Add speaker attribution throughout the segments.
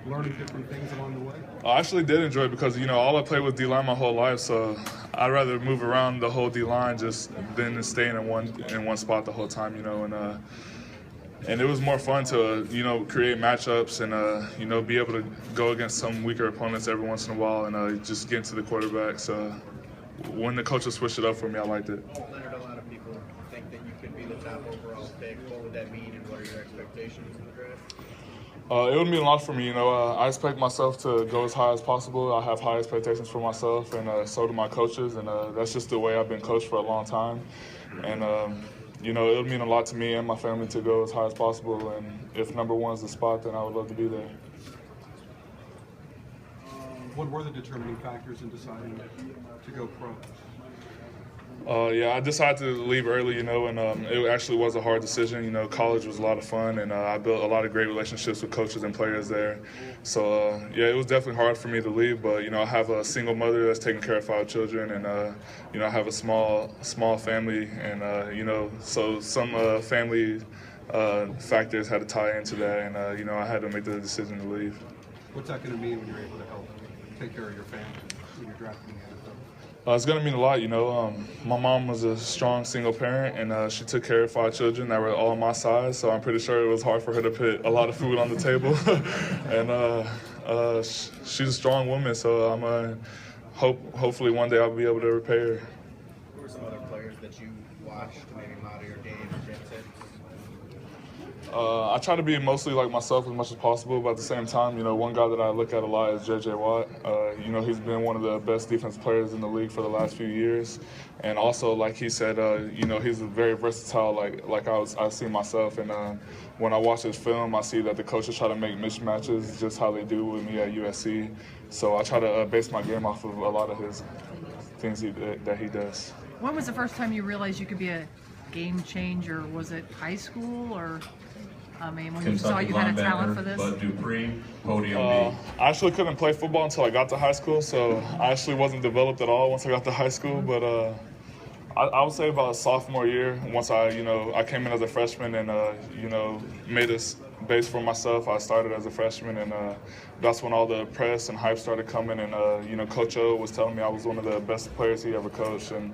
Speaker 1: learning different things along the way?
Speaker 2: I actually did enjoy it because, all I played was D-line my whole life, so I'd rather move around the whole D-line just than staying in one spot the whole time, and it was more fun to, create matchups and, be able to go against some weaker opponents every once in a while and just get into the quarterback. So when the coaches switched it up for me, I liked it.
Speaker 3: Leonard, a lot of people think that you could be the top overall pick. What would that mean, and what are your expectations in the draft?
Speaker 2: It would mean a lot for me. I expect myself to go as high as possible. I have high expectations for myself, and so do my coaches, and that's just the way I've been coached for a long time. And it would mean a lot to me and my family to go as high as possible. And if number one is the spot, then I would love to be there.
Speaker 1: What were the determining factors in deciding to go pro?
Speaker 2: I decided to leave early, and it actually was a hard decision. College was a lot of fun, and I built a lot of great relationships with coaches and players there. So, it was definitely hard for me to leave, but, I have a single mother that's taking care of 5 children, and, I have a small family, and, so some family factors had to tie into that, and, I had to make the decision to leave.
Speaker 1: What's that going to mean when you're able to help take care of your family when you're drafting the NFL?
Speaker 2: It's going to mean a lot, My mom was a strong single parent, and she took care of 5 children that were all my size, so I'm pretty sure it was hard for her to put a lot of food on the table. And she's a strong woman, so I'm hopefully one day I'll be able to repay her.
Speaker 3: Who are some other players that you watched, maybe model your game or Jet Sets?
Speaker 2: I try to be mostly like myself as much as possible, but at the same time, one guy that I look at a lot is J.J. Watt. He's been one of the best defensive players in the league for the last few years, and also, like he said, he's very versatile. Like I see myself, and when I watch his film, I see that the coaches try to make mismatches, just how they do with me at USC. So I try to base my game off of a lot of his things that he does.
Speaker 4: When was the first time you realized you could be a game changer? Was it high school, or when you saw you had a talent for this?
Speaker 5: Bud Dupree, podium B.
Speaker 2: I actually couldn't play football until I got to high school, so I actually wasn't developed at all once I got to high school. But I would say about sophomore year, once I came in as a freshman and made a base for myself. I started as a freshman, and that's when all the press and hype started coming. And Coach O was telling me I was one of the best players he ever coached. And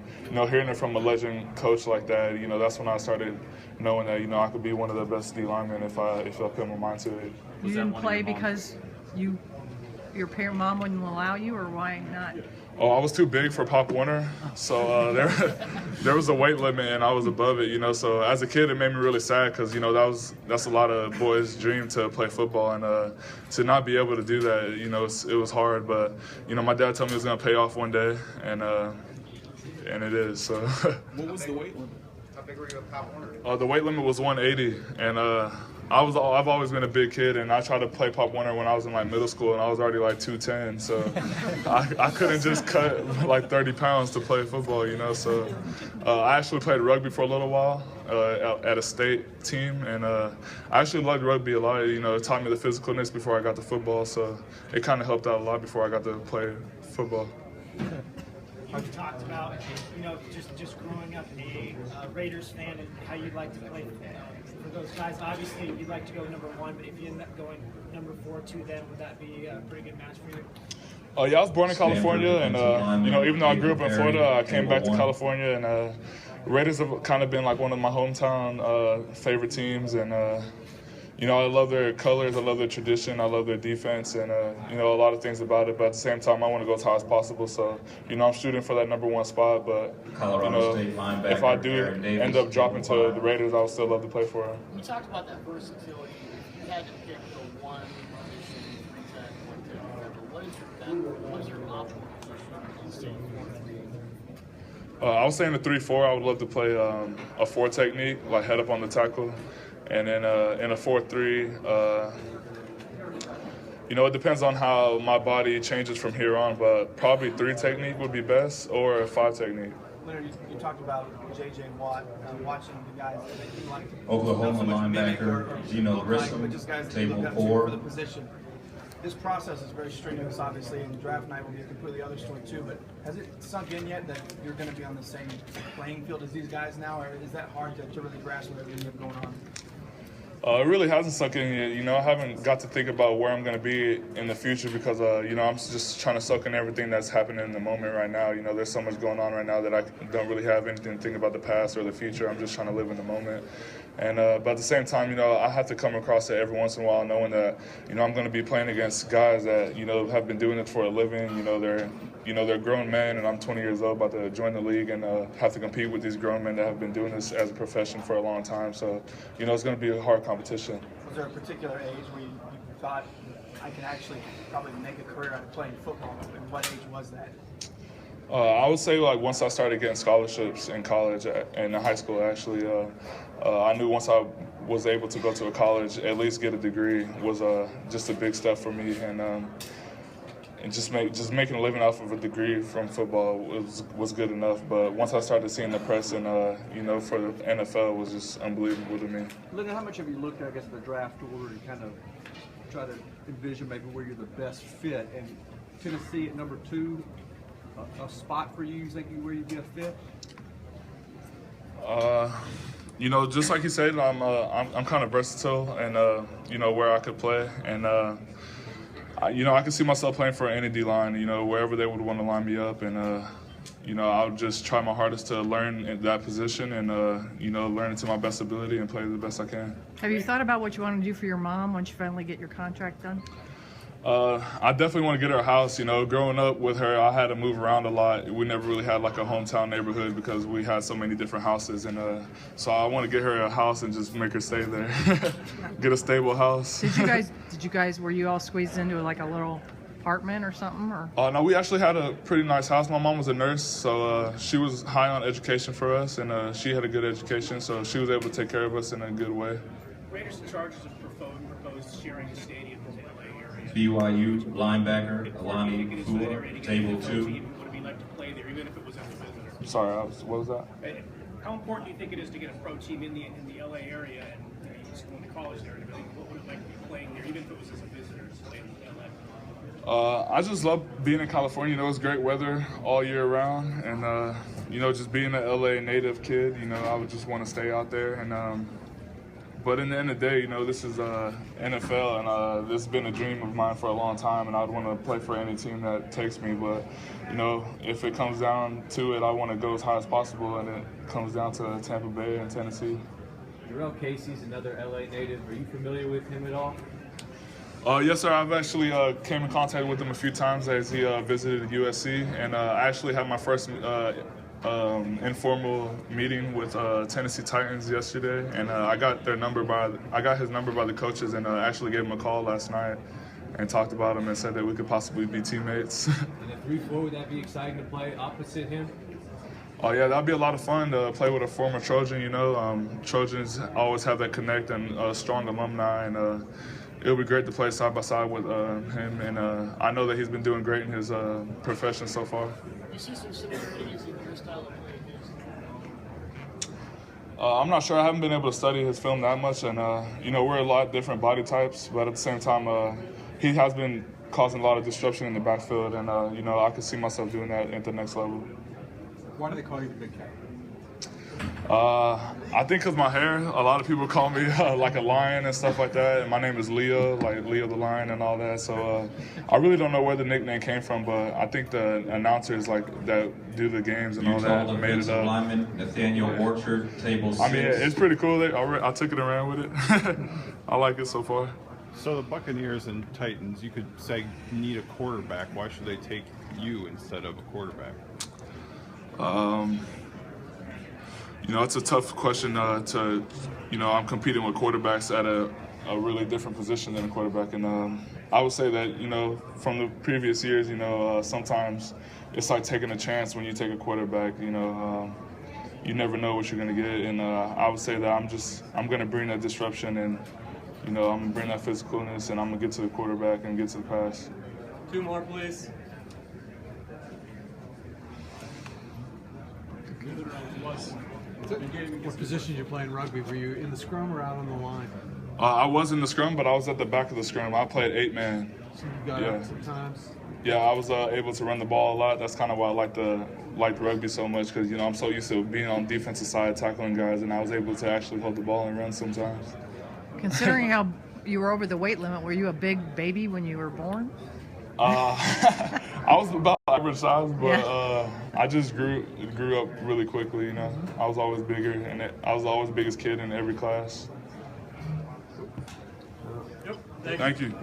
Speaker 2: hearing it from a legend coach like that, that's when I started knowing that I could be one of the best D linemen if I put my mind to it.
Speaker 4: You didn't play because your mom wouldn't allow you, or why not?
Speaker 2: Oh, I was too big for Pop Warner, so there was a weight limit, and I was above it. So as a kid, it made me really sad because that's a lot of boys' dream to play football, and to not be able to do that, it was hard. But my dad told me it was gonna pay off one day, and it is. So.
Speaker 3: What was the weight limit? How big were you at Pop Warner?
Speaker 2: The weight limit was 180, and I've always been a big kid, and I tried to play Pop Warner when I was in middle school, and I was already 210, so I couldn't just cut 30 pounds to play football, So I actually played rugby for a little while at a state team, and I actually liked rugby a lot. It taught me the physicalness before I got to football, so it kind of helped out a lot before I got to play football.
Speaker 6: You talked about, just growing up a Raiders fan and how you'd like to play for those guys. Obviously, you'd like to go number 1, but if you end up going number 4 to them, would that be a pretty good match for you?
Speaker 2: I was born in California, and even though I grew up in Florida, I came back to California, and Raiders have kind of been one of my hometown favorite teams, and I love their colors, I love their tradition, I love their defense, and a lot of things about it. But at the same time, I want to go as high as possible. So I'm shooting for that number 1 spot. But if I do end up dropping to the Raiders, I would still love to play for them.
Speaker 7: You talked about that versatility. You had to pick the one position, 3 tech, 1 2, what is your optimal position?
Speaker 2: I was saying the 3-4. I would love to play a 4 technique, head up on the tackle. And then in a 4-3, it depends on how my body changes from here on, but probably 3 technique would be best, or a 5 technique.
Speaker 6: Leonard, you talked about J.J. Watt, watching the guys that you like.
Speaker 5: Oklahoma linebacker Geno Grissom, table 4.
Speaker 6: For the position. This process is very strenuous, obviously, and draft night will be a completely other story too, but has it sunk in yet that you're going to be on the same playing field as these guys now, or is that hard to really grasp with everything you have going on?
Speaker 2: It really hasn't sunk in yet. You know, I haven't got to think about where I'm going to be in the future because, you know, I'm just trying to soak in everything that's happening in the moment right now. You know, there's so much going on right now that I don't really have anything to think about the past or the future. I'm just trying to live in the moment. And but at the same time, you know, I have to come across it every once in a while knowing that, you know, I'm going to be playing against guys that, you know, have been doing it for a living. They're grown men, and I'm 20 years old, about to join the league and have to compete with these grown men that have been doing this as a profession for a long time. So, you know, it's going to be a hard competition.
Speaker 6: Was there a particular age where you thought I can actually probably make a career out of playing football? And what age was that?
Speaker 2: I would say like once I started getting scholarships in college and in high school, actually, I knew once I was able to go to a college, at least get a degree, was just a big step for me. And just making a living off of a degree from football was good enough. But once I started seeing the press and you know, for the NFL, was just unbelievable to me.
Speaker 1: Leonard, how much have you looked at, I guess, the draft order and kind of try to envision maybe where you're the best fit? And Tennessee at number 2, a spot for you thinking where you'd be a fit?
Speaker 2: You know, just like you said, I'm kind of versatile and you know, where I could play and. You know, I can see myself playing for any D-line, you know, wherever they would want to line me up. And, you know, I'll just try my hardest to learn in that position and, you know, learn it to my best ability and play the best I can.
Speaker 4: Have you thought about what you want to do for your mom once you finally get your contract done?
Speaker 2: I definitely want to get her a house. You know, growing up with her, I had to move around a lot. We never really had like a hometown neighborhood because we had so many different houses. And so I want to get her a house and just make her stay there. Get a stable house.
Speaker 4: Did you guys, were you all squeezed into like a little apartment or something? Or?
Speaker 2: No, we actually had a pretty nice house. My mom was a nurse, so she was high on education for us, and she had a good education, so she was able to take care of us in a good way.
Speaker 8: Raiders and Chargers have proposed sharing the stadium in the LA area.
Speaker 5: BYU linebacker Alani Fua, table 2.
Speaker 8: What would it be like to play there, even if it was as a visitor?
Speaker 2: Sorry, what was that?
Speaker 8: How important do you think it is to get a pro team in the LA area and you just going to college there and everything? What would it like to be playing there, even if it was as a visitor, to play in LA?
Speaker 2: I just love being in California. You know, it's great weather all year round, and you know, just being an LA native kid, you know, I would just want to stay out there. And but in the end of the day, you know, this is NFL, and this has been a dream of mine for a long time, and I'd want to play for any team that takes me. But you know, if it comes down to it, I want to go as high as possible, and it comes down to Tampa Bay and Tennessee.
Speaker 9: Jarrell Casey's another LA native. Are you familiar with him at all?
Speaker 2: Yes, sir. I've actually came in contact with him a few times as he visited USC, and I actually had my first informal meeting with Tennessee Titans yesterday, and I got his number by the coaches, and actually gave him a call last night and talked about him and said that we could possibly be teammates.
Speaker 9: And at 3-4, would that be exciting to play opposite him?
Speaker 2: Oh yeah, that'd be a lot of fun to play with a former Trojan. You know, Trojans always have that connect and strong alumni, and it'll be great to play side by side with him. And I know that he's been doing great in his profession so far.
Speaker 7: You see some similarities in your style of play?
Speaker 2: I'm not sure. I haven't been able to study his film that much, and you know, we're a lot different body types, but at the same time, he has been causing a lot of disruption in the backfield, and you know, I could see myself doing that at the next level.
Speaker 1: Why do they call you the Big Cat?
Speaker 2: I think because my hair, a lot of people call me like a lion and stuff like that, and my name is Leo, like Leo the Lion and all that, so I really don't know where the nickname came from, but I think the announcers like that do the games and all that made it up.
Speaker 5: Lineman Nathaniel Orchard, table 6.
Speaker 2: I mean, it's pretty cool. I took it around with it. I like it so far.
Speaker 10: So the Buccaneers and Titans, you could say, need a quarterback. Why should they take you instead of a quarterback?
Speaker 2: You know, it's a tough question you know, I'm competing with quarterbacks at a really different position than a quarterback. And I would say that, you know, from the previous years, you know, sometimes it's like taking a chance when you take a quarterback. You know, you never know what you're going to get. And I would say that I'm going to bring that disruption, and, you know, I'm going to bring that physicalness, and I'm going to get to the quarterback and get to the pass.
Speaker 9: 2 more, please.
Speaker 1: What position did you play in rugby? Were you in the scrum or out on the line?
Speaker 2: I was in the scrum, but I was at the back of the scrum. I played 8-man.
Speaker 1: So you got out sometimes?
Speaker 2: Yeah, I was able to run the ball a lot. That's kind of why I liked rugby so much, because, you know, I'm so used to being on the defensive side, tackling guys, and I was able to actually hold the ball and run sometimes.
Speaker 4: Considering how you were over the weight limit, were you a big baby when you were born?
Speaker 2: I was about average size, but
Speaker 4: Yeah.
Speaker 2: I just grew up really quickly. You know, I was always bigger, and I was always the biggest kid in every class.
Speaker 8: Yep.
Speaker 2: Thank you.